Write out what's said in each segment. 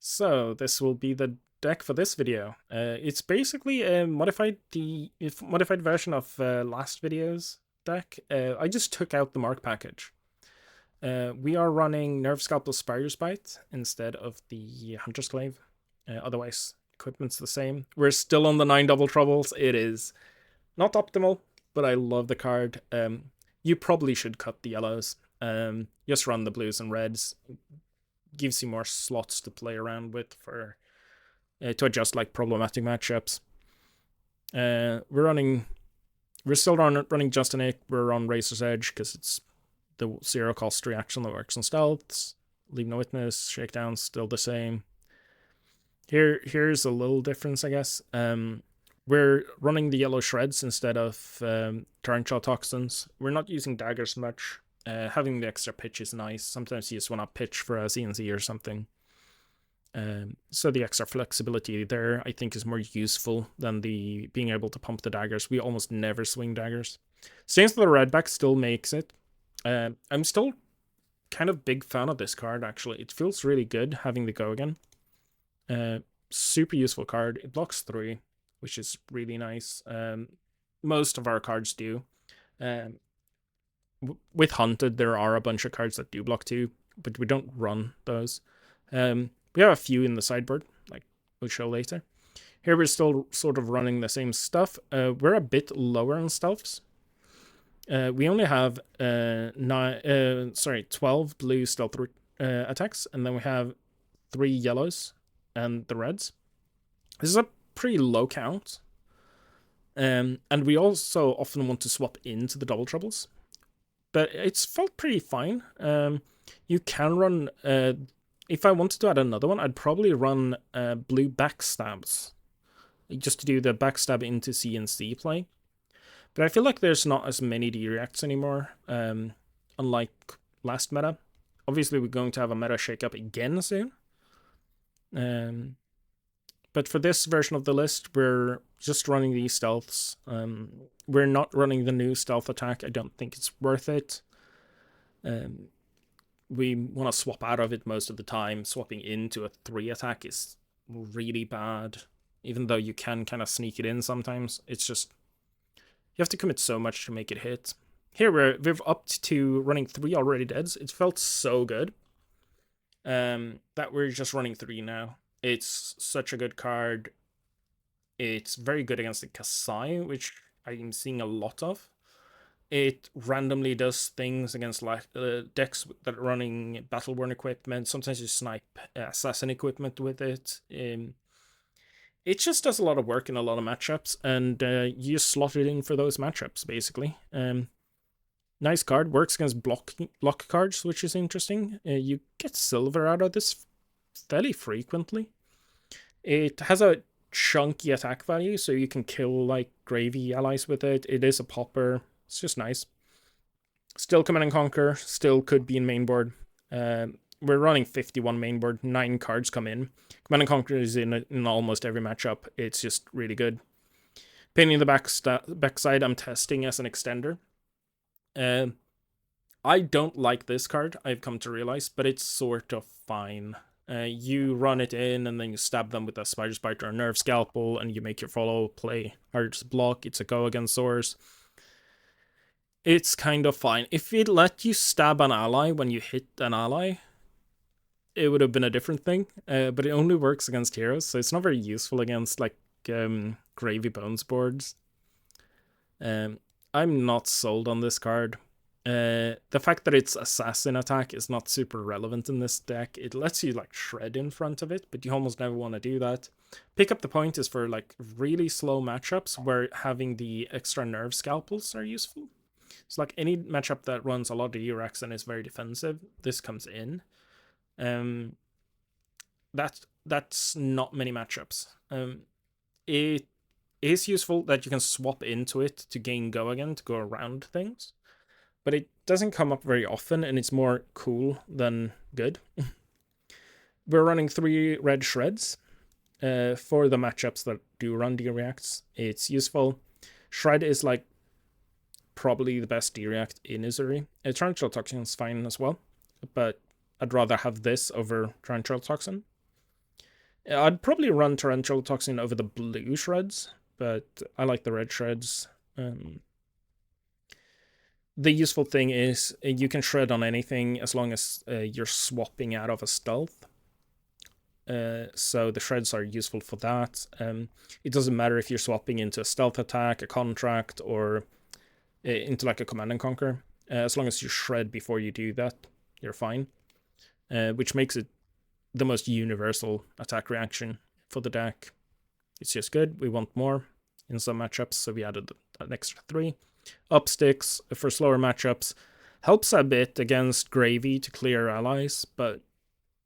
So this will be the deck for this video. It's basically a modified version of last video's deck. I just took out the mark package. We are running Nerve Scalpel Spider's Bite instead of the Hunter's Glaive. Otherwise, equipment's the same. We're still on the 9 double troubles. It is not optimal, but I love the card. You probably should cut the yellows. Just run the blues and reds. Gives you more slots to play around with for to adjust like problematic matchups. We're still running Just an Ick. We're on Razor's Edge because it's the 0 cost reaction that works on stealths. Leave No Witness, Shakedown still the same. Here's a little difference, I guess. We're running the yellow shreds instead of torrential toxins. We're not using daggers much. Having the extra pitch is nice. Sometimes you just want to pitch for a CNC or something. So the extra flexibility there, I think, is more useful than the being able to pump the daggers. We almost never swing daggers. Stains of the Redback still makes it. I'm still kind of big fan of this card, actually. It feels really good having the go again. Super useful card. It blocks 3, which is really nice. Most of our cards do. With Hunted, there are a bunch of cards that do block 2, but we don't run those. We have a few in the sideboard, like we'll show later. Here we're still sort of running the same stuff. We're a bit lower on stealths. We only have 12 blue stealth attacks, and then we have 3 yellows and the reds. This is a pretty low count. And we also often want to swap into the double troubles. But it's felt pretty fine. You can run... if I wanted to add another one, I'd probably run blue backstabs. Just to do the backstab into CNC play. But I feel like there's not as many D-reacts anymore. Unlike last meta. Obviously, we're going to have a meta shakeup again soon. But for this version of the list, we're just running these stealths. We're not running the new stealth attack. I don't think it's worth it. We want to swap out of it most of the time. Swapping into a 3 attack is really bad. Even though you can kind of sneak it in sometimes. It's just... you have to commit so much to make it hit. Here we've upped to running 3 already deads. It felt so good. That we're just running 3 now. It's such a good card. It's very good against the Kasai, which I'm seeing a lot of. It randomly does things against decks that are running Battleborn equipment. Sometimes you snipe Assassin equipment with it. It just does a lot of work in a lot of matchups, and you just slot it in for those matchups, basically. Nice card. Works against block cards, which is interesting. You get silver out of this fairly frequently. It has a chunky attack value, so you can kill like gravy allies with it. It is a popper. It's just nice. Still Command and Conquer. Still could be in mainboard. We're running 51 mainboard. 9 cards come in. Command and Conquer is in almost every matchup. It's just really good. Pain in the backside, I'm testing as an extender. I don't like this card, I've come to realize, but it's sort of fine. You run it in, and then you stab them with a Spider's Bite or a Nerve Scalpel, and you make your follow play hard to block. It's a go against Source. It's kind of fine. If it let you stab an ally when you hit an ally, it would have been a different thing. But it only works against heroes, so it's not very useful against like Gravy Bones boards. I'm not sold on this card. The fact that it's assassin attack is not super relevant in this deck. It lets you like shred in front of it, but you almost never want to do that. Pick up the point is for like really slow matchups where having the extra nerve scalpels are useful. It's like any matchup that runs a lot of E-Rex and is very defensive, this comes in. That's not many matchups. It is useful that you can swap into it to gain go again, to go around things. But it doesn't come up very often, and it's more cool than good. We're running 3 red shreds for the matchups that do run D-Reacts. It's useful. Shred is like probably the best D-React in Uzuri. Torrential Toxin is fine as well, but I'd rather have this over Torrential Toxin. I'd probably run Torrential Toxin over the blue shreds, but I like the red shreds. The useful thing is you can shred on anything as long as you're swapping out of a stealth. So the shreds are useful for that. It doesn't matter if you're swapping into a stealth attack, a contract, or into like a command and conquer. As long as you shred before you do that, you're fine. Which makes it the most universal attack reaction for the deck. It's just good. We want more in some matchups, so we added an extra 3. Up sticks for slower matchups helps a bit against Gravy to clear allies, but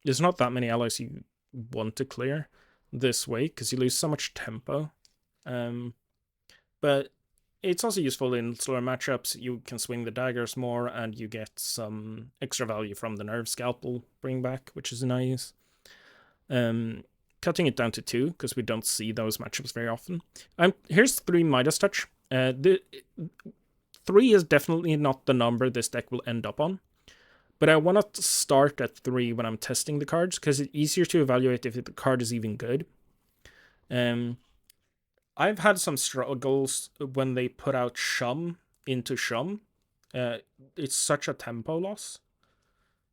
there's not that many allies you want to clear this way because you lose so much tempo. But it's also useful in slower matchups. You can swing the daggers more and you get some extra value from the Nerve Scalpel bring back, which is nice. Cutting it down to 2 because we don't see those matchups very often. Here's 3 Midas Touch. The 3 is definitely not the number this deck will end up on, but I want to start at 3 when I'm testing the cards because it's easier to evaluate if the card is even good. I've had some struggles when they put out Shum into Shum. It's such a tempo loss.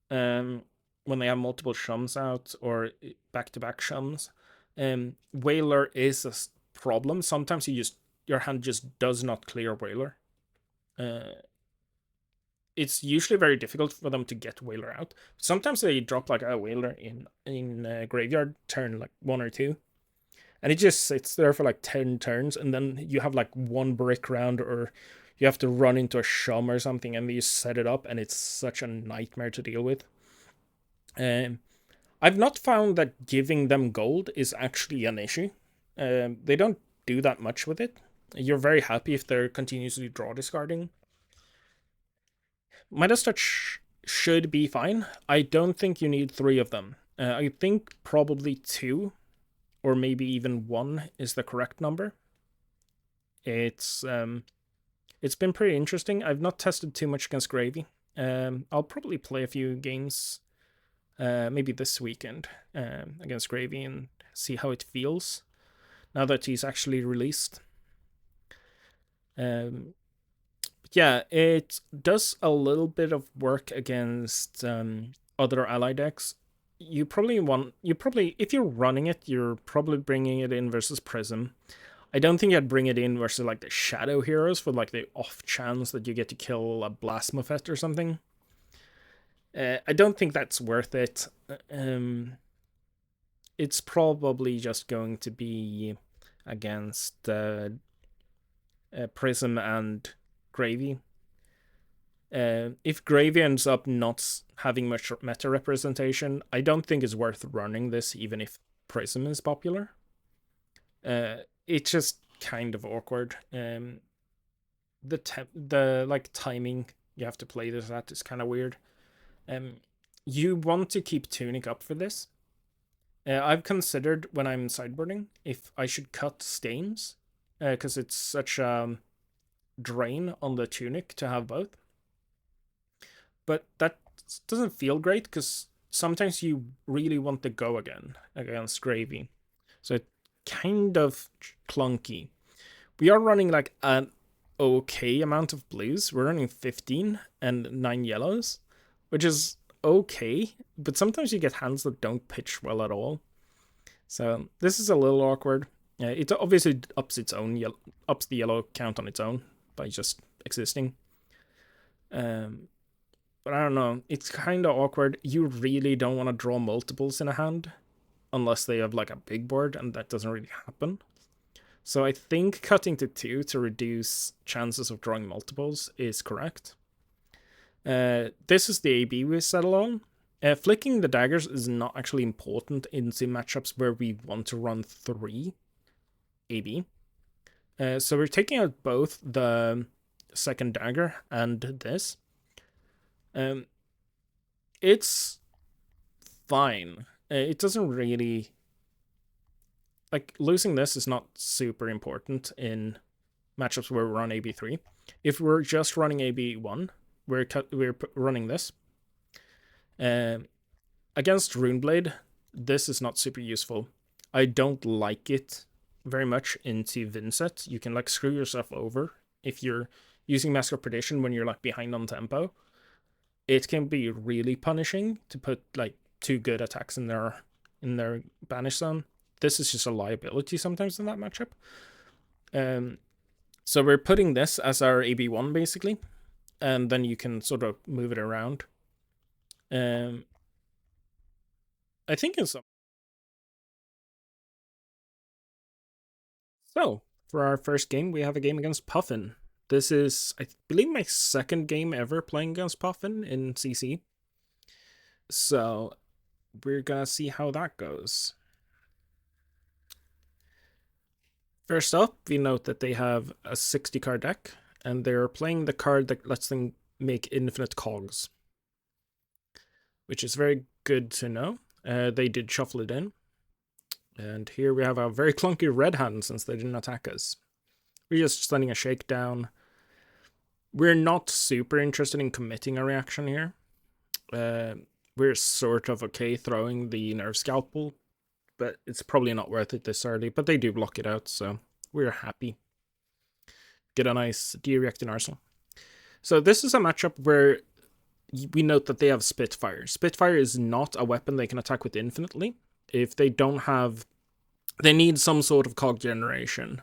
When they have multiple Shums out or back-to-back Shums. Whaler is a problem. Sometimes your hand just does not clear Whaler. It's usually very difficult for them to get Whaler out. Sometimes they drop like a Whaler in graveyard turn like 1 or 2. And it just sits there for like 10 turns, and then you have like 1 brick round, or you have to run into a Shum or something, and you set it up, and it's such a nightmare to deal with. I've not found that giving them gold is actually an issue. They don't do that much with it. You're very happy if they're continuously draw discarding. Midas Touch should be fine. I don't think you need 3 of them. I think probably 2 or maybe even 1 is the correct number. It's been pretty interesting. I've not tested too much against Gravy. I'll probably play a few games maybe this weekend against Gravy and see how it feels now that he's actually released. Yeah, it does a little bit of work against other ally decks. If you're running it, you're probably bringing it in versus Prism. I don't think I'd bring it in versus like the Shadow Heroes for like the off chance that you get to kill a Blasmophet or something. I don't think that's worth it. It's probably just going to be against Prism and Gravy. If Gravy ends up not having much meta representation, I don't think it's worth running this, even if Prism is popular. It's just kind of awkward. The like timing you have to play this at is kind of weird. You want to keep Tunic up for this. I've considered when I'm sideboarding if I should cut Stains, because it's such a drain on the Tunic to have both. But that doesn't feel great because sometimes you really want to go again against Gravy. So it's kind of clunky. We are running like an okay amount of blues. We're running 15 and 9 yellows, which is okay, but sometimes you get hands that don't pitch well at all. So this is a little awkward. It obviously ups the yellow count on its own by just existing. But I don't know. It's kind of awkward. You really don't want to draw multiples in a hand unless they have like a big board, and that doesn't really happen. So I think cutting to 2 to reduce chances of drawing multiples is correct. This is the AB we settle on. Flicking the daggers is not actually important in sim matchups where we want to run 3 AB. So we're taking out both the second dagger and this. It's fine. It doesn't really... Like, losing this is not super important in matchups where we run AB3. If we're just running AB1, we're running this. Against Runeblade, this is not super useful. I don't like it very much into Vinset. You can like screw yourself over if you're using Mask of Perdition when you're like behind on tempo. It can be really punishing to put like two good attacks in their banish zone. This is just a liability sometimes in that matchup. So we're putting this as our AB1 basically, and then you can sort of move it around. I think in some. So for our first game, we have a game against Puffin. This is, I believe, my second game ever playing against Puffin in CC. So we're gonna see how that goes. First up, we note that they have a 60 card deck, and they're playing the card that lets them make infinite cogs, which is very good to know. They did shuffle it in. And here we have a very clunky red hand since they didn't attack us. We're just sending a shakedown. We're not super interested in committing a reaction here. We're sort of okay throwing the Nerve Scalpel, but it's probably not worth it this early. But they do block it out, so we're happy. Get a nice D-React in Arsenal. So this is a matchup where we note that they have Spitfire. Spitfire is not a weapon they can attack with infinitely. If they don't have... They need some sort of cog generation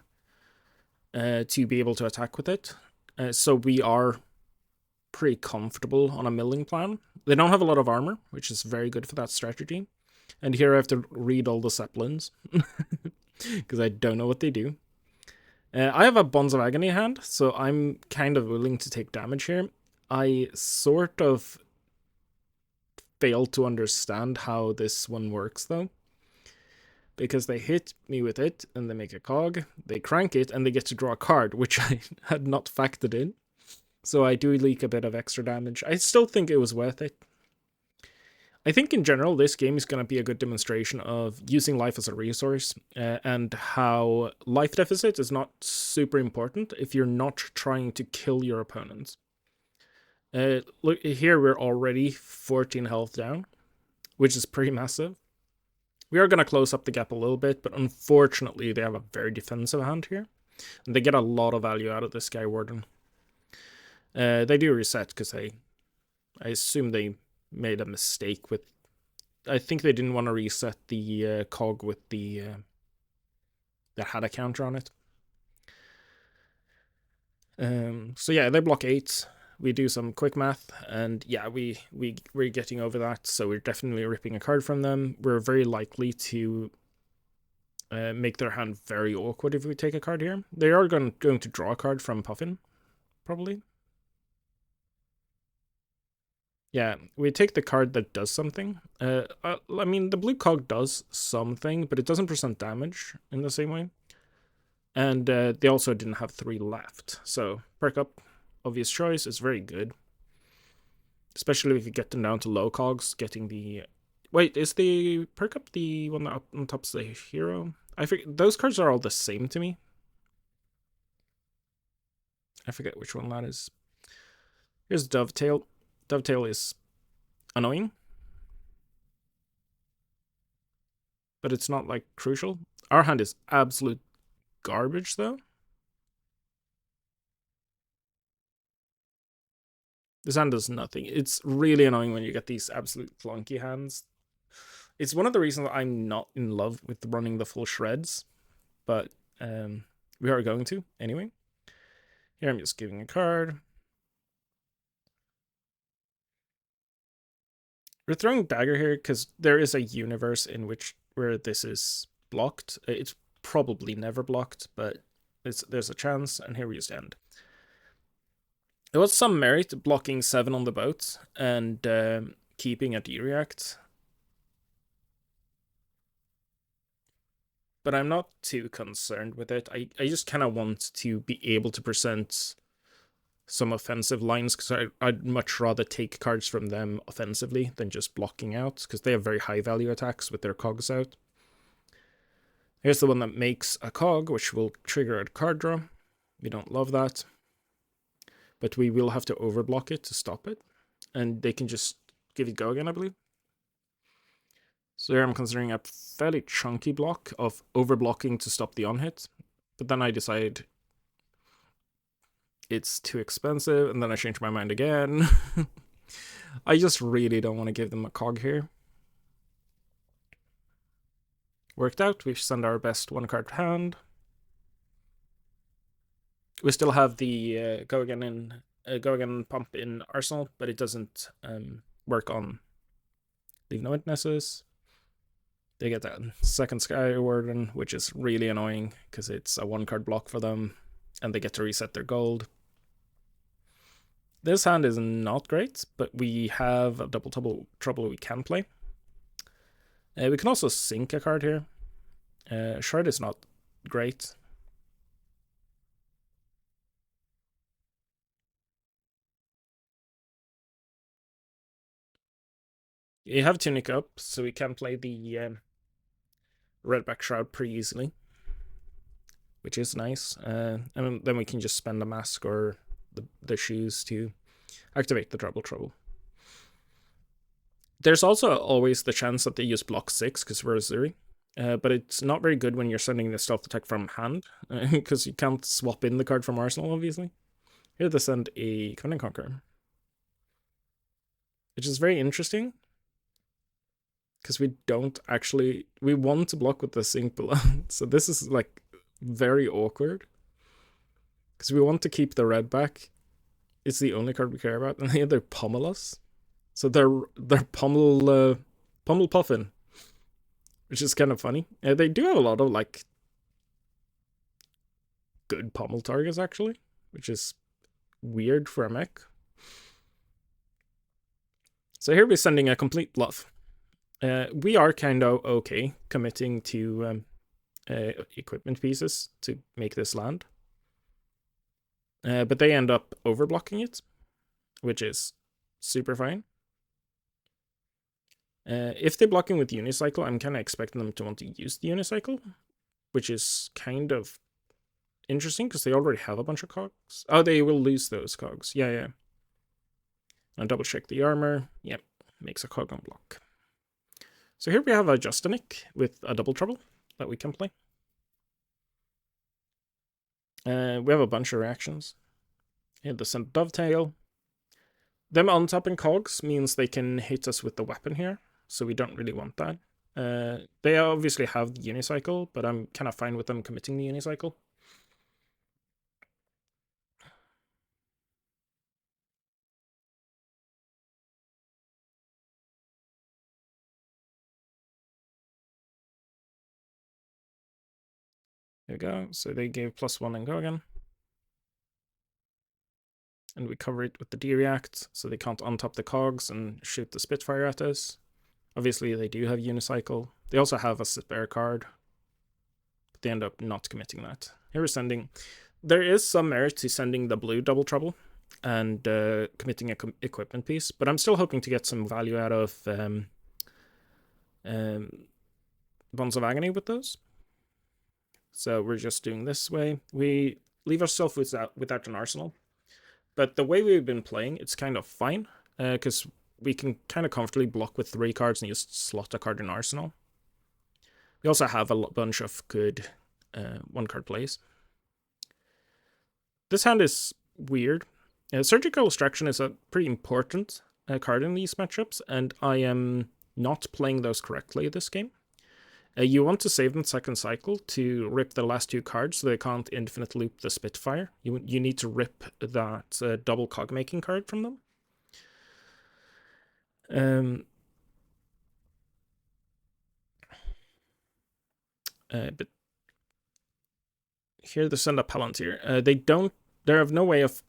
to be able to attack with it. So we are pretty comfortable on a milling plan. They don't have a lot of armor, which is very good for that strategy. And here I have to read all the Zeppelins, because I don't know what they do. I have a Bonds of Agony hand, so I'm kind of willing to take damage here. I sort of fail to understand how this one works, though. Because they hit me with it, and they make a cog, they crank it, and they get to draw a card, which I had not factored in. So I do leak a bit of extra damage. I still think it was worth it. I think in general, this game is going to be a good demonstration of using life as a resource, and how life deficit is not super important if you're not trying to kill your opponents. Look, here we're already 14 health down, which is pretty massive. We are going to close up the gap a little bit, but unfortunately they have a very defensive hand here. And they get a lot of value out of this Sky Warden. They do reset because I assume they made a mistake with... I think they didn't want to reset the cog with the that had a counter on it. So yeah, they block 8. We do some quick math, and yeah, we're getting over that, so we're definitely ripping a card from them. We're very likely to make their hand very awkward if we take a card here. They are going to draw a card from Puffin, probably. Yeah, we take the card that does something. I mean, the blue cog does something, but it doesn't percent damage in the same way. And they also didn't have 3 left, so perk up, obvious choice, is very good. Especially if you get them down to low cogs, getting the... Wait, is the perk up the one that up on top's the hero? I forget, those cards are all the same to me. I forget which one that is. Here's Dovetail. Dovetail is annoying, but it's not like crucial. Our hand is absolute garbage though. This hand does nothing. It's really annoying when you get these absolute clunky hands. It's one of the reasons I'm not in love with running the full shreds, but we are going to anyway. Here I'm just giving a card. We're throwing dagger here because there is a universe in which where this is blocked. It's probably never blocked, but there's a chance, and here we just end. There was some merit blocking 7 on the boat and keeping a D-React. But I'm not too concerned with it. I just kind of want to be able to present some offensive lines, because I'd much rather take cards from them offensively than just blocking out, because they have very high value attacks with their cogs out. Here's the one that makes a cog, which will trigger a card draw. We don't love that, but we will have to overblock it to stop it, and they can just give it go again, I believe. So here I'm considering a fairly chunky block of overblocking to stop the on-hit. But then I decide it's too expensive, and then I change my mind again. I just really don't want to give them a cog here. Worked out, we send our best one card to hand. We still have the go again pump in Arsenal, but it doesn't work on Leave No Witnesses. They get that second Sky Warden, which is really annoying because it's a one card block for them, and they get to reset their gold. This hand is not great, but we have a double trouble we can play. We can also sink a card here. Shard is not great. You have Tunic up, so we can play the Redback Shroud pretty easily, which is nice. And then we can just spend the mask or the shoes to activate the trouble. There's also always the chance that they use block 6 because we're Uzuri. But it's not very good when you're sending the stealth attack from hand, because you can't swap in the card from Arsenal, obviously. Here they send a Covenant Conqueror, which is very interesting, because we want to block with the Sink below. So this is like very awkward, because we want to keep the red back. It's the only card we care about, and they pummel us. So they're pummel Puffin, which is kind of funny. They do have a lot of like good pummel targets actually, which is weird for a mech. So here we're sending a complete bluff. We are kind of okay committing to equipment pieces to make this land. But they end up overblocking it, which is super fine. If they're blocking with Unicycle, I'm kind of expecting them to want to use the Unicycle, which is kind of interesting because they already have a bunch of cogs. Oh, they will lose those cogs. Yeah. I'll double check the armor. Yep, makes a cog on block. So here we have a Justinic with a double trouble that we can play. We have a bunch of reactions. Here, the send Dovetail. Them untapping cogs means they can hit us with the weapon here, so we don't really want that. They obviously have the Unicycle, but I'm kind of fine with them committing the Unicycle. There we go. So they gave +1 and go again. And we cover it with the D-React, so they can't untap the cogs and shoot the Spitfire at us. Obviously, they do have Unicycle. They also have a spare card, but they end up not committing that. Here we're sending... There is some merit to sending the blue double trouble and committing an equipment piece, but I'm still hoping to get some value out of Bonds of Agony with those. So we're just doing this way. We leave ourselves without an arsenal. But the way we've been playing, it's kind of fine, because we can kind of comfortably block with 3 cards and just slot a card in arsenal. We also have a bunch of good 1-card plays. This hand is weird. Surgical Extraction is a pretty important card in these matchups, and I am not playing those correctly this game. You want to save them second cycle to rip the last 2 cards so they can't infinite loop the Spitfire. You need to rip that double cog making card from them. But here they send a Palantir. They have no way of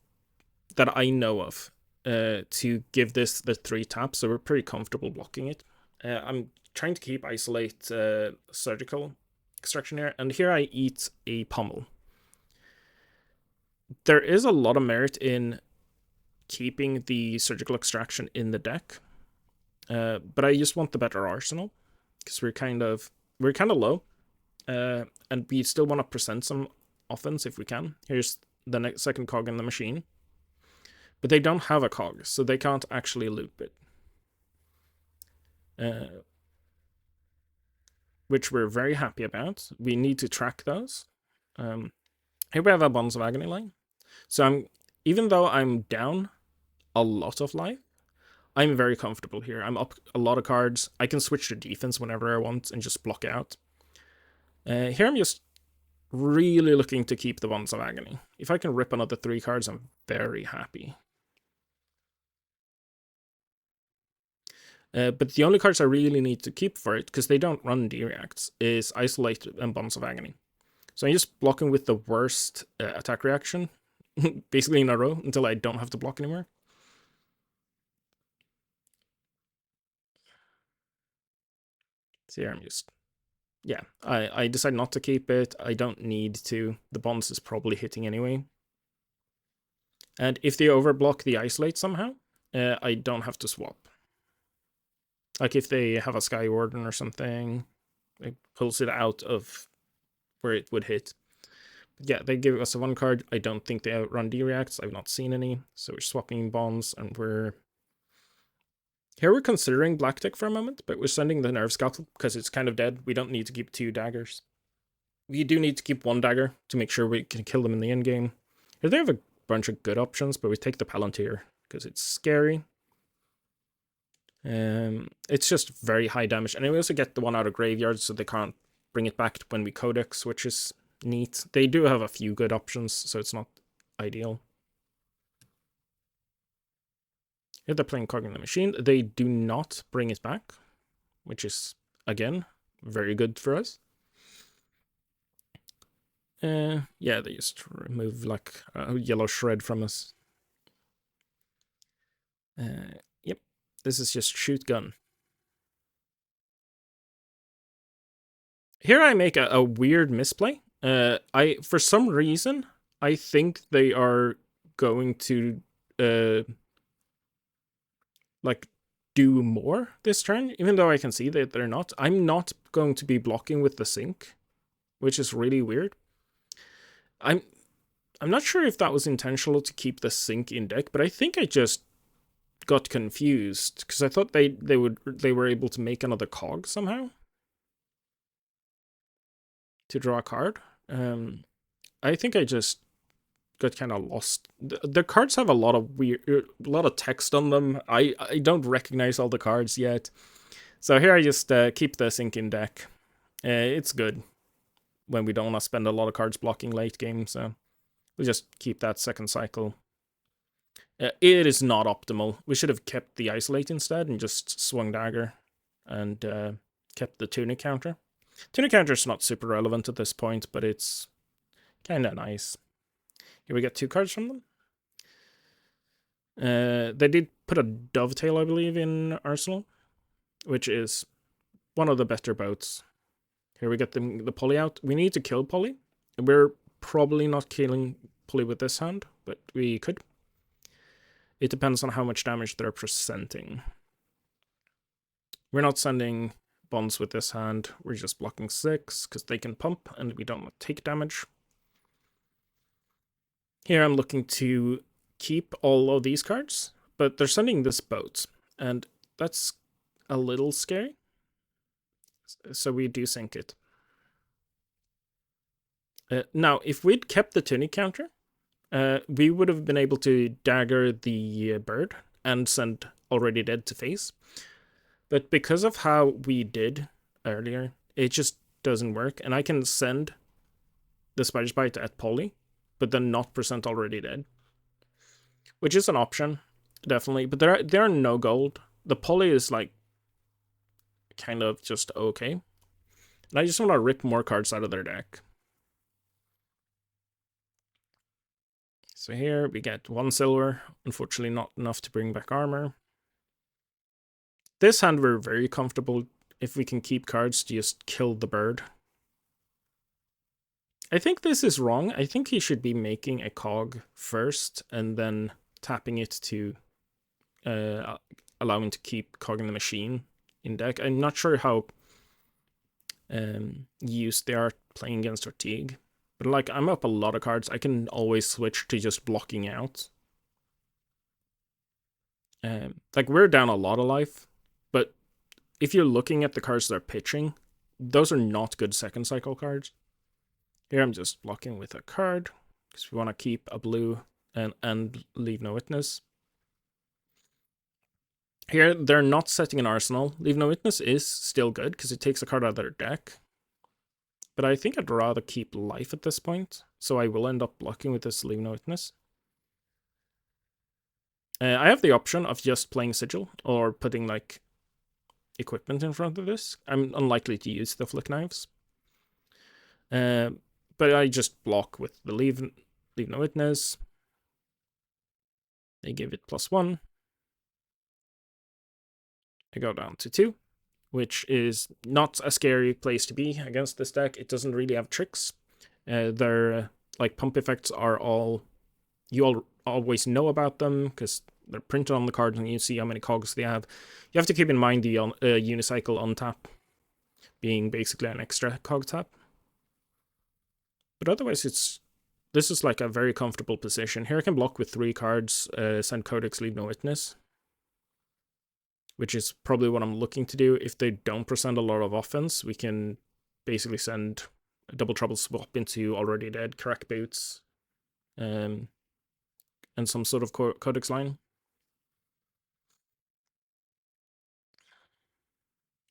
that I know of to give this the 3 taps, so we're pretty comfortable blocking it. I'm trying to keep isolate Surgical Extraction here, and here I eat a pummel. There is a lot of merit in keeping the Surgical Extraction in the deck, but I just want the better arsenal, because we're kind of low, and we still want to present some offense if we can. Here's the next second cog in the machine, but they don't have a cog, so they can't actually loop it. which we're very happy about. We need to track those. Here we have a Bonds of Agony line. So even though I'm down a lot of life, I'm very comfortable here. I'm up a lot of cards. I can switch to defense whenever I want and just block out. Here I'm just really looking to keep the Bonds of Agony. If I can rip another 3 cards, I'm very happy. But the only cards I really need to keep for it, because they don't run D-reacts, is Isolate and Bonds of Agony. So I'm just blocking with the worst attack reaction, basically in a row, until I don't have to block anymore. So here I'm just... Yeah, I decide not to keep it. I don't need to. The Bonds is probably hitting anyway. And if they overblock the Isolate somehow, I don't have to swap. Like if they have a Sky Warden or something, it pulls it out of where it would hit. But yeah, they give us a 1 card. I don't think they outrun D-reacts. I've not seen any. So we're swapping Bonds, and we're... Here we're considering Black Deck for a moment, but we're sending the Nerve Scalpel because it's kind of dead. We don't need to keep 2 daggers. We do need to keep 1 dagger to make sure we can kill them in the end game. Here they have a bunch of good options, but we take the Palantir because it's scary. It's just very high damage, and we also get the 1 out of graveyard, so they can't bring it back when we codex, which is neat. They do have a few good options, so it's not ideal. Here they're playing Cogging the Machine. They do not bring it back, which is, again, very good for us. Yeah, they just remove like a yellow shred from us. Yep, this is just shoot gun. Here I make a weird misplay. For some reason, I think they are going to like do more this turn, even though I can see that they're not. I'm not going to be blocking with the sink, which is really weird. I'm not sure if that was intentional to keep the sink in deck, but I think I just got confused because I thought they were able to make another cog somehow to draw a card. I think I just got kind of lost. The cards have a lot of text on them. I don't recognize all the cards yet, so here I just keep the sink in deck. It's good when we don't want to spend a lot of cards blocking late game, so we'll just keep that second cycle. It is not optimal. We should have kept the Isolate instead and just swung dagger and kept the Tunic counter. Tunic counter is not super relevant at this point, but it's kind of nice. Here we get 2 cards from them. They did put a Dovetail, I believe, in Arsenal, which is one of the better boats. Here we get the Poly out. We need to kill Poly. We're probably not killing Poly with this hand, but we could. It depends on how much damage they're presenting. We're not sending Bonds with this hand. We're just blocking 6 because they can pump and we don't take damage. Here I'm looking to keep all of these cards, but they're sending this boat, and that's a little scary. So we do sink it. Now, if we'd kept the Tunic counter, we would have been able to dagger the bird and send Already Dead to face. But because of how we did earlier, it just doesn't work. And I can send the Spider's Bite at Poly, but then not present Already Dead, which is an option, definitely. But there are no gold. The Poly is like kind of just okay. And I just want to rip more cards out of their deck. So here we get 1 silver, unfortunately not enough to bring back armor. This hand we're very comfortable if we can keep cards to just kill the bird. I think this is wrong. I think he should be making a cog first and then tapping it to allow him to keep cogging the machine in deck. I'm not sure how used they are playing against Ortigue. But like, I'm up a lot of cards. I can always switch to just blocking out. Like, we're down a lot of life. But if you're looking at the cards they're pitching, those are not good second cycle cards. Here I'm just blocking with a card, because we want to keep a blue and leave no witness. Here, they're not setting an arsenal. Leave no witness is still good, because it takes a card out of their deck. But I think I'd rather keep life at this point, so I will end up blocking with this leave no witness. I have the option of just playing Sigil, or putting, like, equipment in front of this. I'm unlikely to use the flick knives. But I just block with the leave no witness. They give it +1. I go down to 2, which is not a scary place to be against this deck. It doesn't really have tricks. Their like pump effects are all, you all always know about them because they're printed on the card and you see how many cogs they have. You have to keep in mind the unicycle untap being basically an extra cog tap. But otherwise, this is like a very comfortable position. Here I can block with 3 cards, send Codex, leave no witness, which is probably what I'm looking to do. If they don't present a lot of offense, we can basically send a double trouble swap into already dead, crack boots, and some sort of Codex line.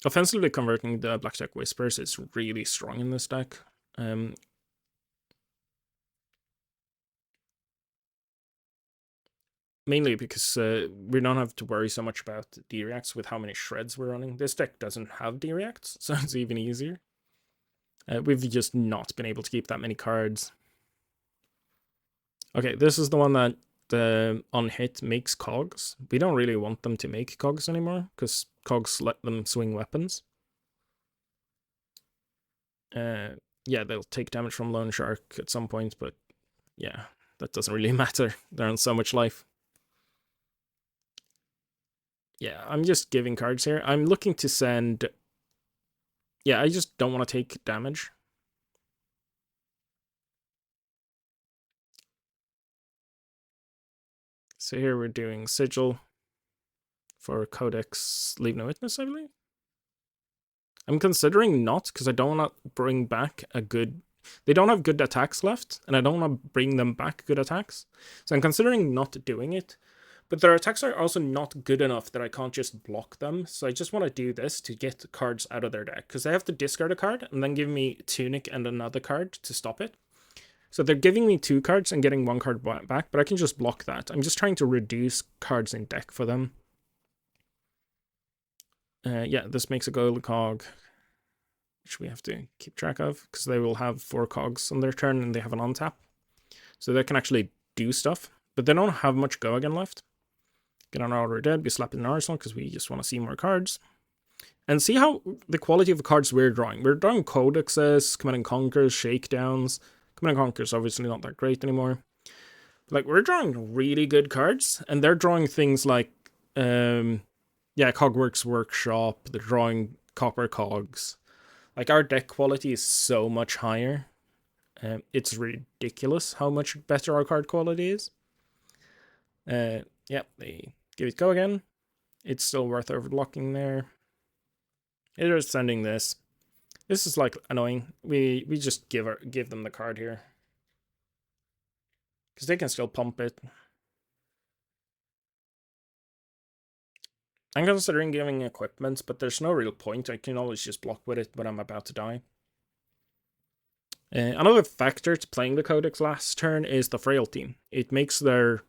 Offensively converting the Blackjack Whispers is really strong in this deck. Mainly because we don't have to worry so much about D-reacts with how many shreds we're running. This deck doesn't have D-reacts, so it's even easier. We've just not been able to keep that many cards. Okay, this is the one that on hit makes cogs. We don't really want them to make cogs anymore, because cogs let them swing weapons. Yeah, they'll take damage from Lone Shark at some point, but yeah, that doesn't really matter. They're on so much life. Yeah, I'm just giving cards here. I'm looking to send... Yeah, I just don't want to take damage. So here we're doing Sigil for Codex Leave No Witness, I believe. I'm considering not, because I don't want to bring back a good... They don't have good attacks left, and I don't want to bring them back good attacks. So I'm considering not doing it. But their attacks are also not good enough that I can't just block them. So I just want to do this to get cards out of their deck. Because they have to discard a card and then give me Tunic and another card to stop it. So they're giving me 2 cards and getting 1 card back, but I can just block that. I'm just trying to reduce cards in deck for them. Yeah, this makes a gold cog, which we have to keep track of, because they will have 4 cogs on their turn and they have an on-tap. So they can actually do stuff, but they don't have much go again left. Get on already dead, we slap in an arsenal because we just want to see more cards. And see how the quality of the cards we're drawing. We're drawing Codexes, Command and Conquers, Shakedowns. Command and Conquers obviously not that great anymore. Like, we're drawing really good cards, and they're drawing things like, yeah, Cogworks Workshop, they're drawing Copper Cogs. Like, our deck quality is so much higher. It's ridiculous how much better our card quality is. Yeah, they give it go again. It's still worth overblocking there. It is sending this. This is like annoying. We just give them the card here, because they can still pump it. I'm considering giving equipment, but there's no real point. I can always just block with it when I'm about to die. Another factor to playing the Codex last turn is the frailty. It makes their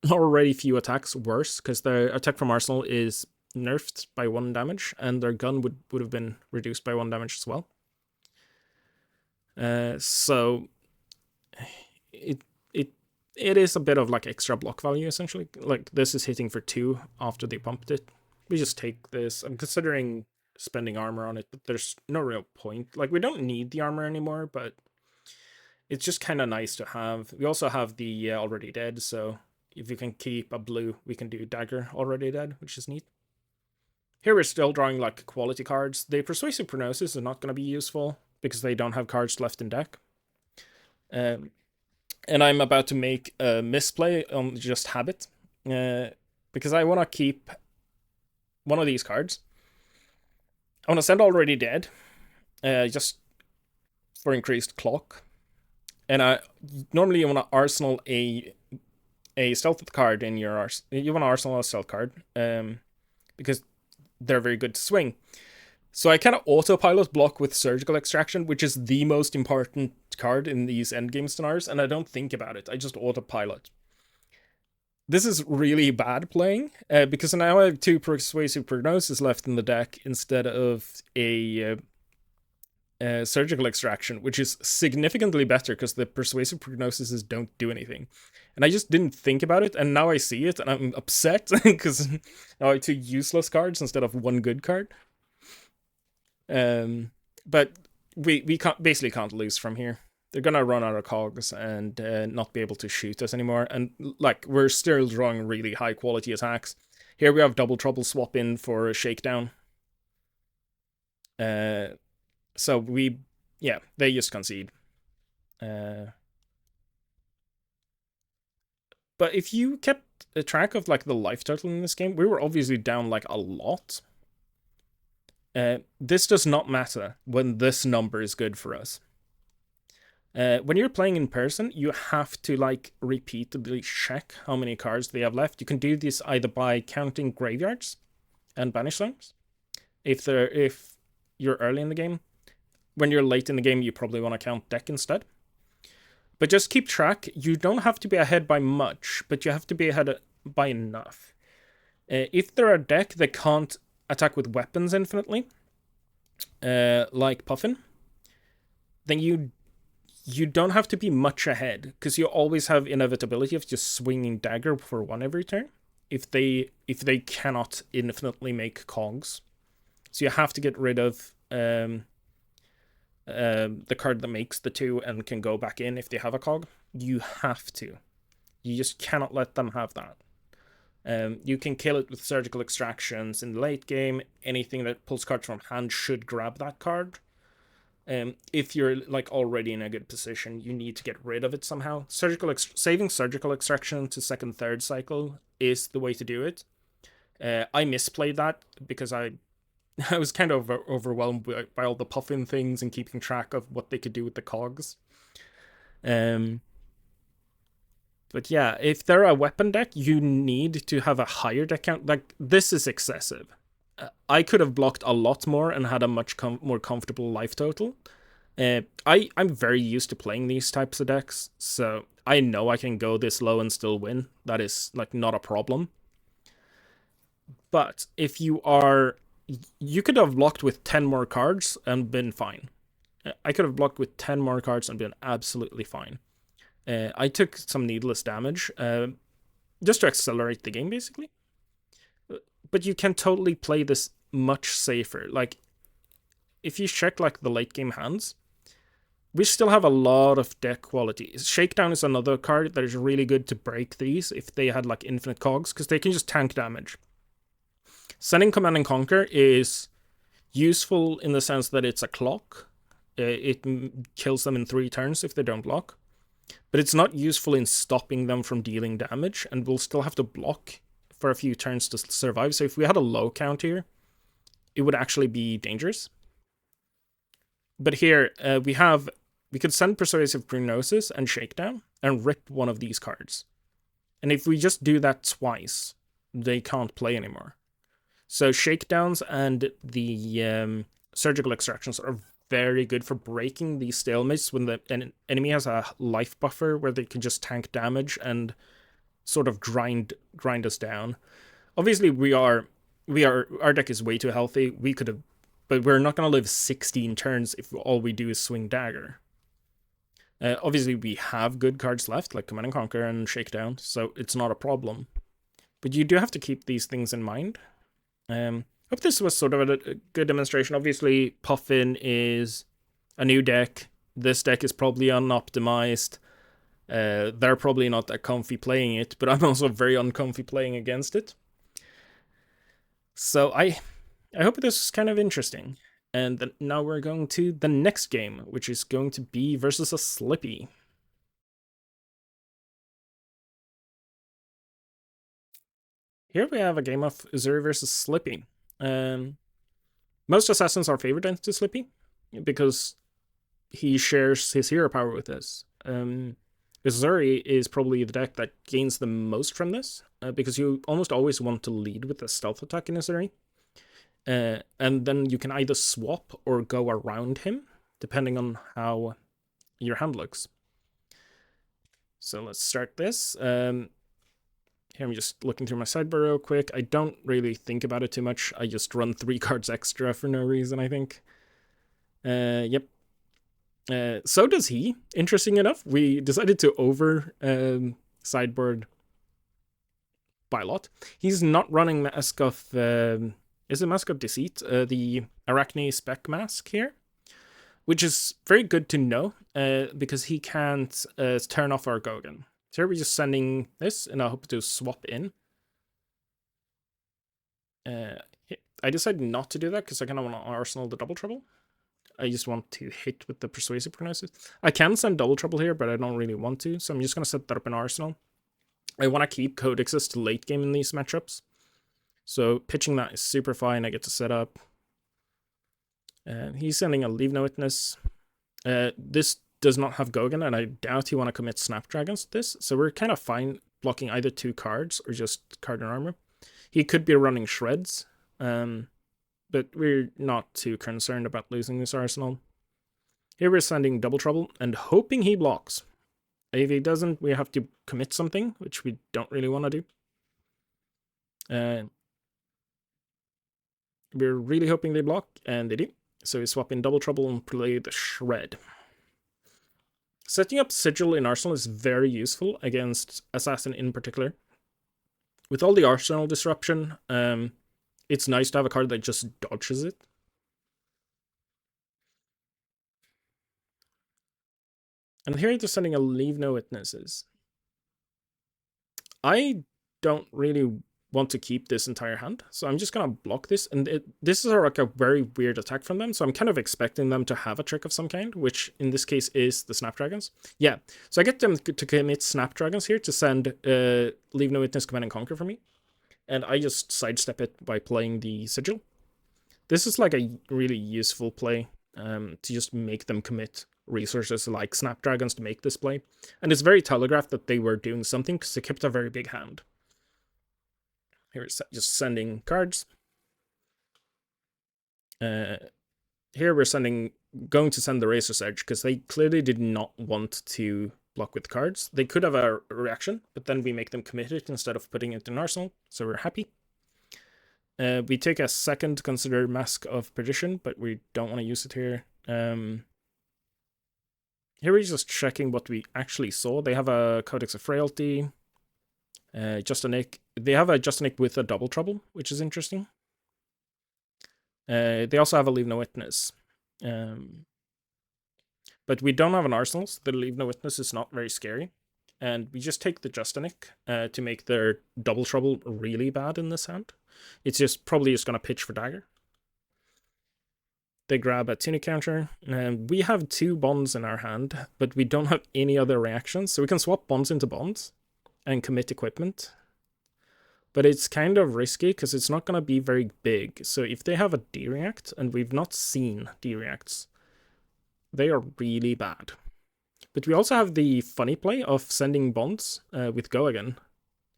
already few attacks worse, because their attack from Arsenal is nerfed by 1 damage, and their gun would have been reduced by 1 damage as well. So it is a bit of like extra block value, essentially. Like, this is hitting for 2 after they pumped it. We just take this. I'm considering spending armor on it, but there's no real point. Like, we don't need the armor anymore, but it's just kind of nice to have. We also have the already dead, so if we can keep a blue, we can do dagger already dead, which is neat. Here we're still drawing like quality cards. The Persuasive Prognosis is not going to be useful because they don't have cards left in deck. And I'm about to make a misplay on just Habit, because I want to keep one of these cards. I want to send Already Dead, just for increased clock. And normally you want to arsenal a stealth card in your you want to arsenal a stealth card, because they're very good to swing. So I kind of autopilot block with surgical extraction, which is the most important card in these endgame scenarios, and I don't think about it. I just autopilot. This is really bad playing, because now I have 2 persuasive prognosis left in the deck instead of a surgical extraction, which is significantly better because the persuasive prognoses don't do anything. And I just didn't think about it, and now I see it, and I'm upset because now I have 2 useless cards instead of 1 good card. But we basically can't lose from here. They're gonna run out of cogs and not be able to shoot us anymore. And like, we're still drawing really high quality attacks. Here we have Double Trouble swap in for a Shakedown. So they just concede. But if you kept a track of like the life total in this game, we were obviously down like a lot. This does not matter when this number is good for us. When you're playing in person, you have to like repeatedly check how many cards they have left. You can do this either by counting graveyards and banish zones. If you're early in the game. When you're late in the game, you probably want to count deck instead. But just keep track. You don't have to be ahead by much, but you have to be ahead by enough. If they're a deck that can't attack with weapons infinitely, like Puffin, then you don't have to be much ahead, because you always have inevitability of just swinging dagger for 1 every turn if they cannot infinitely make cogs. So you have to get rid of the card that makes the 2 and can go back in if they have a cog. You have to. You just cannot let them have that. You can kill it with surgical extractions in the late game. Anything that pulls cards from hand should grab that card. If you're like already in a good position, you need to get rid of it somehow. Saving surgical extraction to 2nd, 3rd cycle is the way to do it. I misplayed that because I was kind of overwhelmed by all the Puffin things and keeping track of what they could do with the cogs. But yeah, if they're a weapon deck, you need to have a higher deck count. Like, this is excessive. I could have blocked a lot more and had a much more comfortable life total. I'm very used to playing these types of decks, so I know I can go this low and still win. That is like not a problem. But if you could have blocked with 10 more cards and been fine. I could have blocked with 10 more cards and been absolutely fine. I took some needless damage, just to accelerate the game, basically. But you can totally play this much safer. Like, if you check like the late game hands, we still have a lot of deck quality. Shakedown is another card that is really good to break these if they had like infinite cogs, because they can just tank damage. Sending Command and Conquer is useful in the sense that it's a clock. It kills them in 3 turns if they don't block. But it's not useful in stopping them from dealing damage, and we'll still have to block for a few turns to survive. So if we had a low count here, it would actually be dangerous. But here, we could send Persuasive Prognosis and Shakedown and rip one of these cards. And if we just do that twice, they can't play anymore. So Shakedowns and the Surgical Extractions are very good for breaking these stalemates when an enemy has a life buffer where they can just tank damage and sort of grind us down. Obviously, our deck is way too healthy. We could have, but we're not going to live 16 turns if all we do is swing dagger. Obviously, we have good cards left, like Command and Conquer and Shakedown, so it's not a problem. But you do have to keep these things in mind. Hope this was sort of a good demonstration. Obviously, Puffin is a new deck. This deck is probably unoptimized. They're probably not that comfy playing it, but I'm also very uncomfy playing against it. So I hope this is kind of interesting. And then now we're going to the next game, which is going to be versus a Slippy. Here we have a game of Uzuri versus Slippy. Most assassins are favored into Slippy, because he shares his hero power with us. Uzuri is probably the deck that gains the most from this, because you almost always want to lead with a stealth attack in Uzuri. And then you can either swap or go around him, depending on how your hand looks. So let's start this. Here I'm just looking through my sideboard real quick. I don't really think about it too much. I just run 3 cards extra for no reason, I think. Yep. So does he, interesting enough. We decided to over sideboard by a lot. He's not running Mask of... is it Mask of Deceit? The Arachne Spec Mask here. Which is very good to know, because he can't turn off our Gogan. So here we're just sending this, and I hope to swap in. I decided not to do that, because I kind of want to arsenal the Double Trouble. I just want to hit with the Persuasive Prognosis. I can send Double Trouble here, but I don't really want to, so I'm just going to set that up in Arsenal. I want to keep Codexes to late game in these matchups. So pitching that is super fine. I get to set up. He's sending a Leave No Witness. This does not have Gogan, and I doubt he want to commit Snapdragons to this, so we're kind of fine blocking either 2 cards or just card and armor. He could be running Shreds, but we're not too concerned about losing this arsenal. Here we're sending Double Trouble and hoping he blocks. If he doesn't, we have to commit something, which we don't really want to do. We're really hoping they block, and they do. So we swap in Double Trouble and play the Shred. Setting up Sigil in Arsenal is very useful against Assassin in particular. With all the Arsenal disruption, it's nice to have a card that just dodges it. And here they're sending a Leave No Witnesses. I don't really want to keep this entire hand, so I'm just gonna block this, and this is like a very weird attack from them, so I'm kind of expecting them to have a trick of some kind, which in this case is the Snapdragons. Yeah, so I get them to commit Snapdragons here to send Leave No Witness, Command and Conquer for me, and I just sidestep it by playing the Sigil. This is like a really useful play to just make them commit resources like Snapdragons to make this play, and it's very telegraphed that they were doing something because they kept a very big hand. Here it's just sending cards. Here we're going to send the Razor's Edge, because they clearly did not want to block with cards. They could have a reaction, but then we make them commit it instead of putting it in Arsenal, so we're happy. We take a second to consider Mask of Perdition, but we don't want to use it here. Here we're just checking what we actually saw. They have a Codex of Frailty. Justinic. They have a Justinic with a Double Trouble, which is interesting. They also have a Leave No Witness. But we don't have an Arsenal, so the Leave No Witness is not very scary. And we just take the Justinic to make their Double Trouble really bad in this hand. It's just probably just going to pitch for Dagger. They grab a Tunic counter. And we have 2 bonds in our hand, but we don't have any other reactions, so we can swap bonds into bonds and commit equipment. But it's kind of risky because it's not going to be very big. So if they have a D-React, and we've not seen D-Reacts, they are really bad. But we also have the funny play of sending bonds with Go again,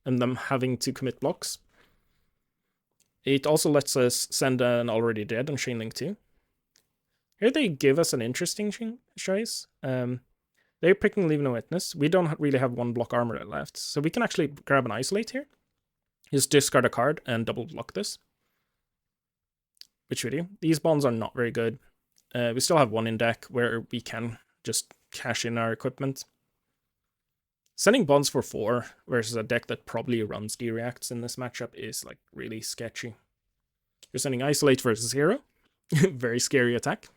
and them having to commit blocks. It also lets us send an Already Dead on Chainlink 2. Here they give us an interesting choice. They're picking Leave No Witness. We don't really have 1 block armor left, so we can actually grab an Isolate here. Just discard a card and double block this. Which we do. These bonds are not very good. We still have 1 in deck where we can just cash in our equipment. Sending bonds for 4 versus a deck that probably runs D-Reacts in this matchup is like really sketchy. You're sending Isolate versus Hero. Very scary attack.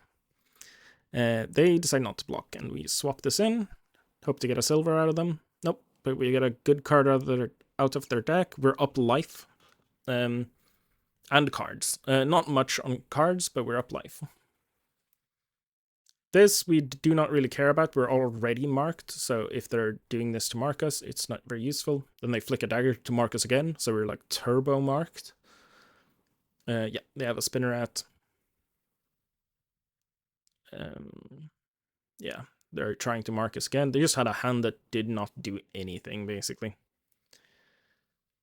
They decide not to block, and we swap this in. Hope to get a silver out of them. Nope, but we get a good card out of their deck. We're up life. And cards. Not much on cards, but we're up life. This we do not really care about. We're already marked, so if they're doing this to mark us, it's not very useful. Then they flick a dagger to mark us again, so we're like turbo marked. Yeah, they have a Spinneret. Yeah, they're trying to mark us again. They just had a hand that did not do anything, basically.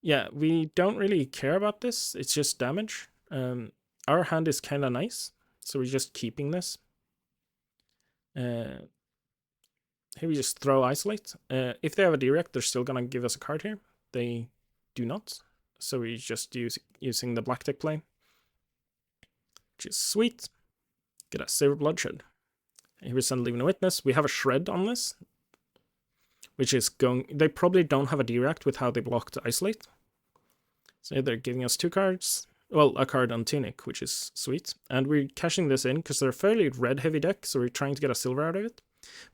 Yeah, we don't really care about this. It's just damage. Our hand is kind of nice, so we're just keeping this. Here we just throw Isolate. If they have a direct, they're still gonna give us a card here. They do not, so we just using the black deck play, which is sweet. Get a Silver Bloodshed. Here we send Leaving a Witness. We have a Shred on this, which is going... They probably don't have a direct with how they blocked Isolate. So they're giving us 2 cards. Well, a card on Tunic, which is sweet. And we're cashing this in because they're a fairly red-heavy deck, so we're trying to get a silver out of it.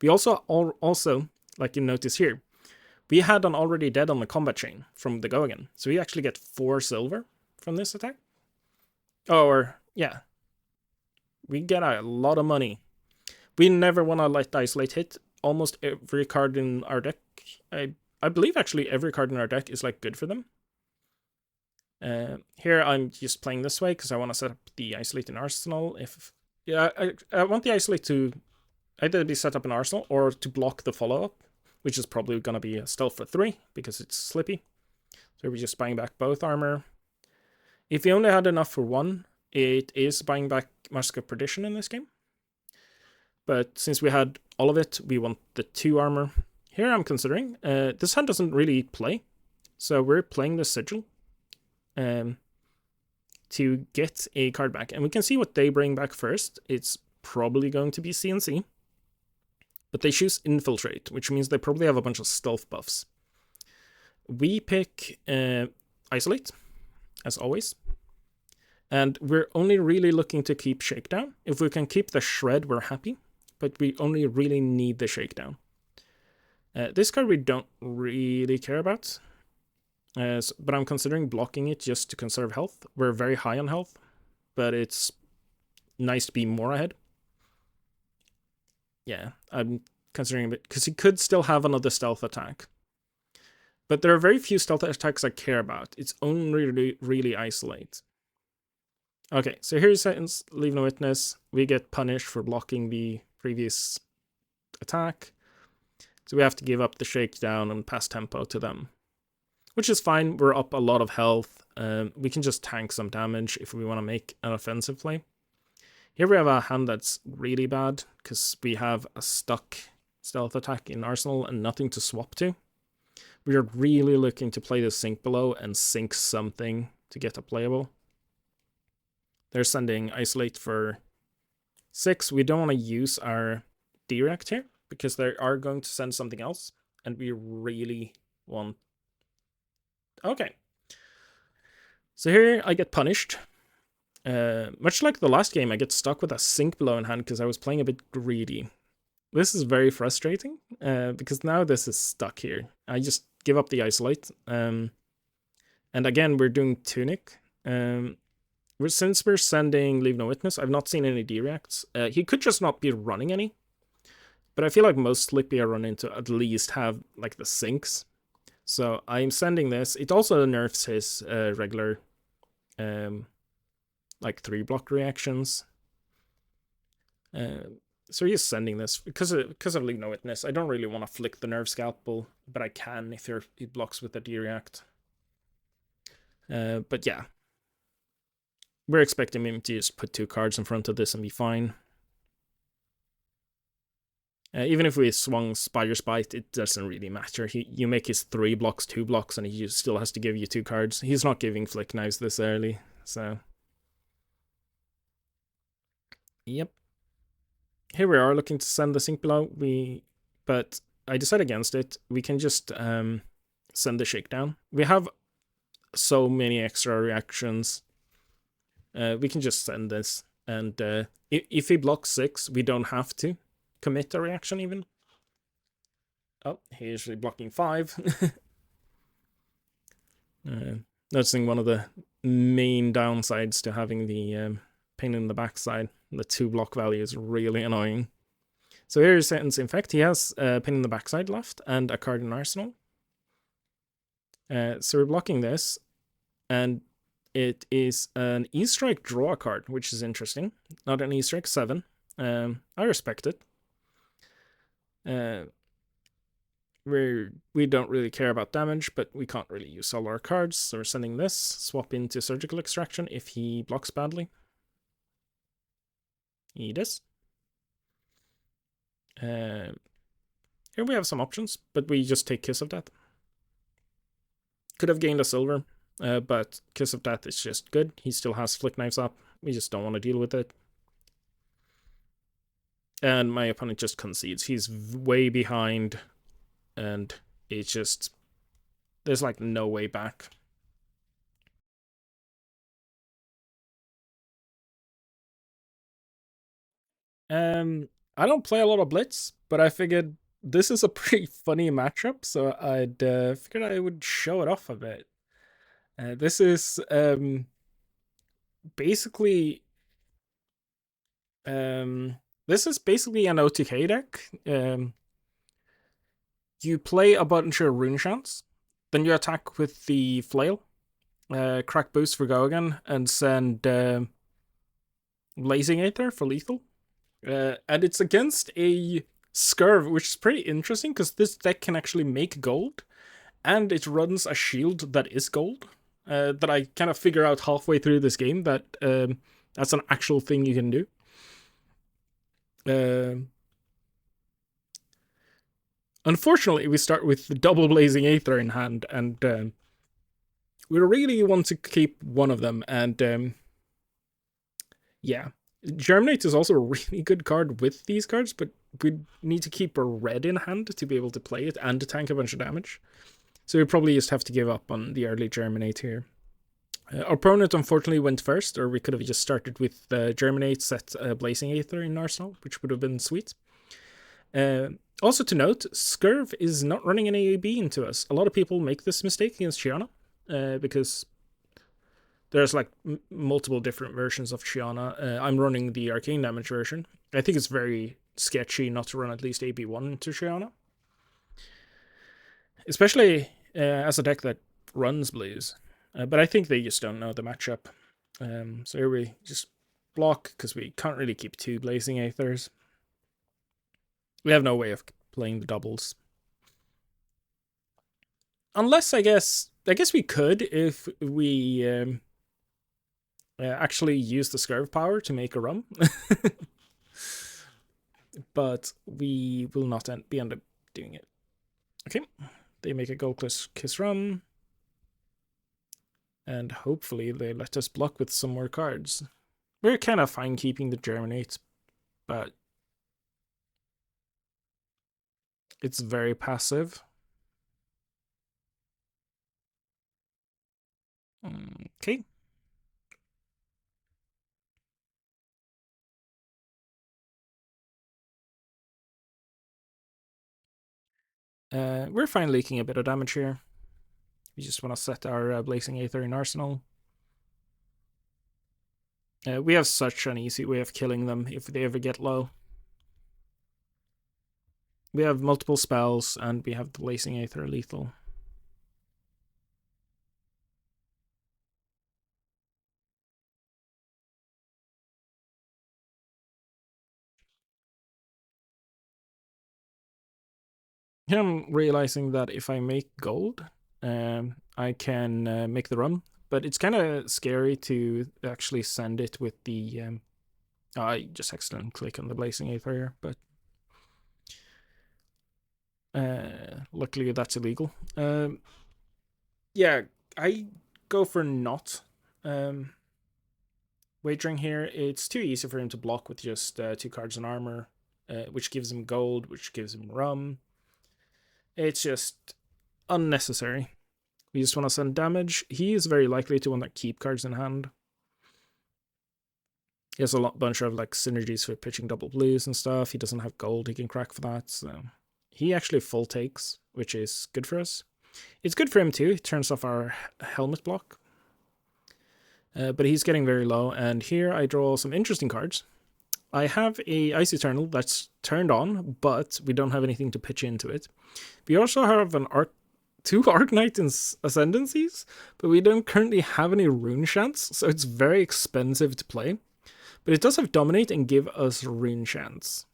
We also, like you notice here, we had an already dead on the combat chain from the go again. So we actually get 4 silver from this attack. Or, yeah. We get a lot of money. We never want to let Isolate hit. Almost every card in our deck, I believe actually every card in our deck is like good for them. Here I'm just playing this way because I want to set up the Isolate in Arsenal. I want the Isolate to either be set up in Arsenal or to block the follow-up, which is probably going to be a stealth for 3 because it's Slippy. So we're just buying back both armor. If we only had enough for 1, it is buying back Mask of Perdition in this game. But since we had all of it, we want the 2 armor. Here I'm considering, this hand doesn't really play, so we're playing the Sigil to get a card back. And we can see what they bring back first. It's probably going to be CNC. But they choose Infiltrate, which means they probably have a bunch of stealth buffs. We pick Isolate, as always. And we're only really looking to keep Shakedown. If we can keep the Shred, we're happy. But we only really need the Shakedown. This card we don't really care about. But I'm considering blocking it just to conserve health. We're very high on health, but it's nice to be more ahead. Yeah, I'm considering it because he could still have another stealth attack. But there are very few stealth attacks I care about. It's only really Isolate. Okay, so here's sentence, Leave No Witness. We get punished for blocking the previous attack. So we have to give up the Shakedown and pass tempo to them. Which is fine, we're up a lot of health. We can just tank some damage if we want to make an offensive play. Here we have a hand that's really bad, because we have a stuck stealth attack in Arsenal and nothing to swap to. We are really looking to play the Sink below and sink something to get a playable. They're sending Isolate for 6. We don't want to use our direct here, because they are going to send something else, and we really want... Okay. So here I get punished. Much like the last game, I get stuck with a Sink below in hand because I was playing a bit greedy. This is very frustrating, because now this is stuck here. I just give up the Isolate. And again, we're doing Tunic. Since we're sending Leave No Witness, I've not seen any directs. He could just not be running any. But I feel like most Slippy are running to at least have like the Sinks. So I'm sending this. It also nerfs his regular like 3-block reactions. So he's sending this because of Leave No Witness. I don't really want to flick the nerve scalpel, but I can if he blocks with the D-react. But yeah. We're expecting him to just put 2 cards in front of this and be fine. Even if we swung Spider's Bite, it doesn't really matter. You make his 3 blocks 2 blocks, and he still has to give you 2 cards. He's not giving Flick Knives this early, so... Yep. Here we are looking to send the Sink below. But I decide against it. We can just send the Shakedown. We have so many extra reactions. We can just send this. And if he blocks 6, we don't have to commit a reaction even. Oh, he's blocking 5. Noticing one of the main downsides to having the pain in the backside. The 2 block value is really annoying. So here's Sentence Infect. He has a pain in the backside left and a card in Arsenal. So we're blocking this. And it is an E-Strike draw card, which is interesting. Not an E-Strike 7. I respect it. We don't really care about damage, but we can't really use all our cards, so we're sending this. Swap into Surgical Extraction if he blocks badly. He does. Here we have some options, but we just take Kiss of Death. Could have gained a silver, but Kiss of Death is just good. He still has Flick Knives up. We just don't want to deal with it. And my opponent just concedes. He's way behind, and it's just... there's like no way back. I don't play a lot of Blitz, but I figured this is a pretty funny matchup, so I'd figured I would show it off a bit. This is basically an OTK deck. You play a bunch of Rune Chants, then you attack with the Flail, crack boost for go again, and send Blazing Aether for lethal. And it's against a Scurv, which is pretty interesting because this deck can actually make gold, and it runs a shield that is gold. That I kind of figure out halfway through this game that that's an actual thing you can do. Unfortunately, we start with the double Blazing Aether in hand, and we really want to keep one of them, and yeah. Germinate is also a really good card with these cards, but we need to keep a red in hand to be able to play it and to tank a bunch of damage. So we probably just have to give up on the early Germinate here. Our opponent unfortunately went first, or we could have just started with Germinate, set Blazing Aether in Arsenal, which would have been sweet. Also to note, Scurv is not running an AAB into us. A lot of people make this mistake against Shiyana, because there's like multiple different versions of Shiyana. I'm running the arcane damage version. I think it's very sketchy not to run at least AB1 into Shiyana. Especially as a deck that runs blues. But I think they just don't know the matchup. So here we just block, because we can't really keep two Blazing Aethers. We have no way of playing the doubles. Unless, I guess we could if we... actually use the Scurv power to make a rum. But we will not end up doing it. Okay, they make a Gold Kiss rum. And hopefully they let us block with some more cards. We're kind of fine keeping the Germinate, but it's very passive. Okay. We're fine leaking a bit of damage here. We just want to set our Blazing Aether in Arsenal. We have such an easy way of killing them if they ever get low. We have multiple spells, and we have the Blazing Aether lethal. I'm realizing that if I make gold, I can make the run, but it's kind of scary to actually send it with the... I just accidentally click on the Blazing Aether here, but luckily that's illegal. Yeah, I go for not wagering here. It's too easy for him to block with just 2 cards in armor, which gives him gold, which gives him rum. It's just unnecessary. We just want to send damage. He is very likely to want to keep cards in hand. He has a bunch of like synergies for pitching double blues and stuff. He doesn't have gold he can crack for that, so he actually full takes, which is good for us. It's good for him too. It turns off our helmet block. But he's getting very low, and here I draw some interesting cards. I have a Ice Eternal that's turned on, but we don't have anything to pitch into it. We also have two Arknight Ascendancies, but we don't currently have any Rune Chants, so it's very expensive to play. But it does have Dominate and give us Rune Chance.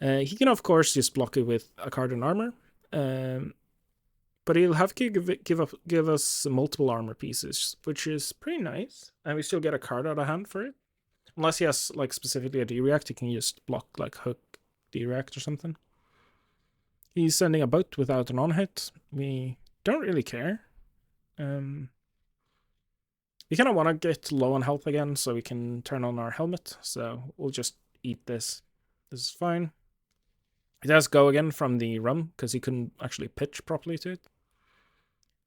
He can, of course, just block it with a card and armor. But he'll have to give us multiple armor pieces, which is pretty nice. And we still get a card out of hand for it. Unless he has, like, specifically a D-React, he can just block, like, Hook D-React or something. He's sending a boat without an on-hit. We don't really care. We kind of want to get low on health again so we can turn on our helmet. So we'll just eat this. This is fine. It does go again from the rum because he couldn't actually pitch properly to it.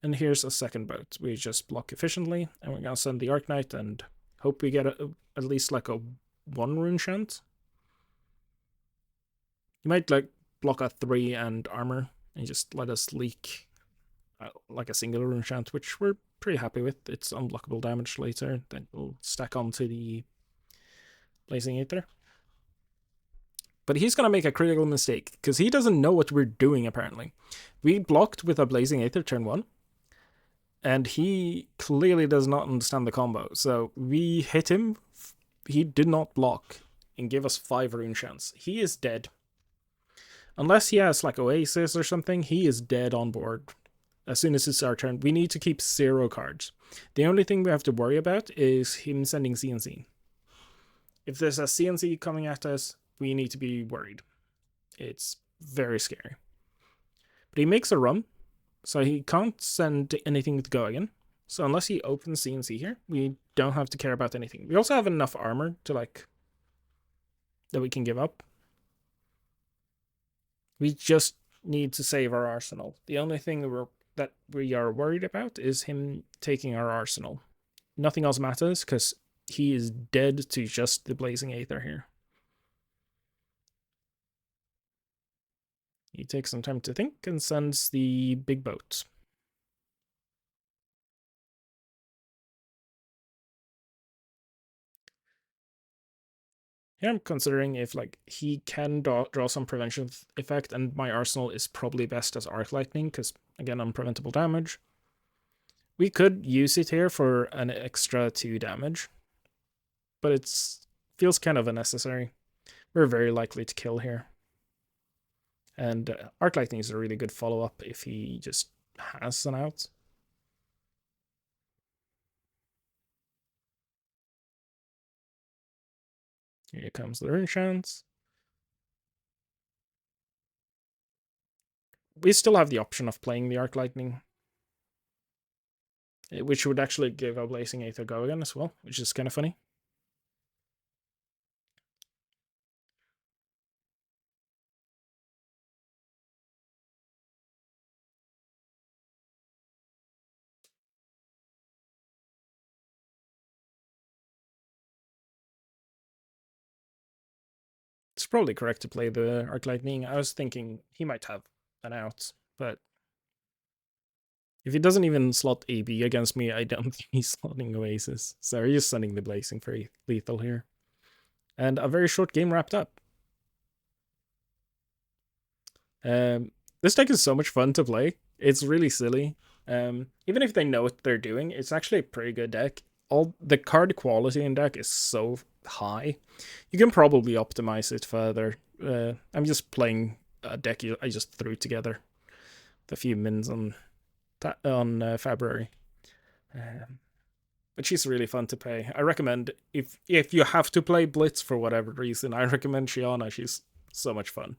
And here's a second boat. We just block efficiently, and we're going to send the Arc Knight and hope we get at least like a 1 rune chant. You might like block a 3 and armor and just let us leak like a single rune chant, which we're pretty happy with. It's unblockable damage later. Then we'll stack onto the Blazing Aether. But he's going to make a critical mistake because he doesn't know what we're doing, apparently. We blocked with a Blazing Aether turn 1. And he clearly does not understand the combo. So we hit him. He did not block and gave us 5 rune chance. He is dead. Unless he has like Oasis or something, he is dead on board. As soon as it's our turn, we need to keep 0 cards. The only thing we have to worry about is him sending CNC. If there's a CNC coming at us, we need to be worried. It's very scary. But he makes a rum. So he can't send anything with Go again. So unless he opens CNC here, we don't have to care about anything. We also have enough armor to like that we can give up. We just need to save our arsenal. The only thing that we are worried about is him taking our arsenal. Nothing else matters because he is dead to just the Blazing Aether here. He takes some time to think and sends the big boat. Here I'm considering if like he can draw some prevention effect, and my arsenal is probably best as Arc Lightning because again unpreventable damage. We could use it here for an extra 2 damage, but it's feels kind of unnecessary. We're very likely to kill here. And Arc Lightning is a really good follow-up if he just has an out. Here comes the Rune Chance. We still have the option of playing the Arc Lightning, which would actually give a Blazing Aether go again as well, which is kind of funny. It's probably correct to play the Arc Lightning. I was thinking he might have an out, but if he doesn't even slot AB against me, I don't think he's slotting Oasis. So he's sending the Blazing for lethal here. And a very short game wrapped up. This deck is so much fun to play. It's really silly. Even if they know what they're doing, it's actually a pretty good deck. All the card quality in deck is so high. You can probably optimize it further. I'm just playing a deck I just threw together with a few mins on February. But she's really fun to play. I recommend if you have to play Blitz for whatever reason, I recommend Shiyana. She's so much fun.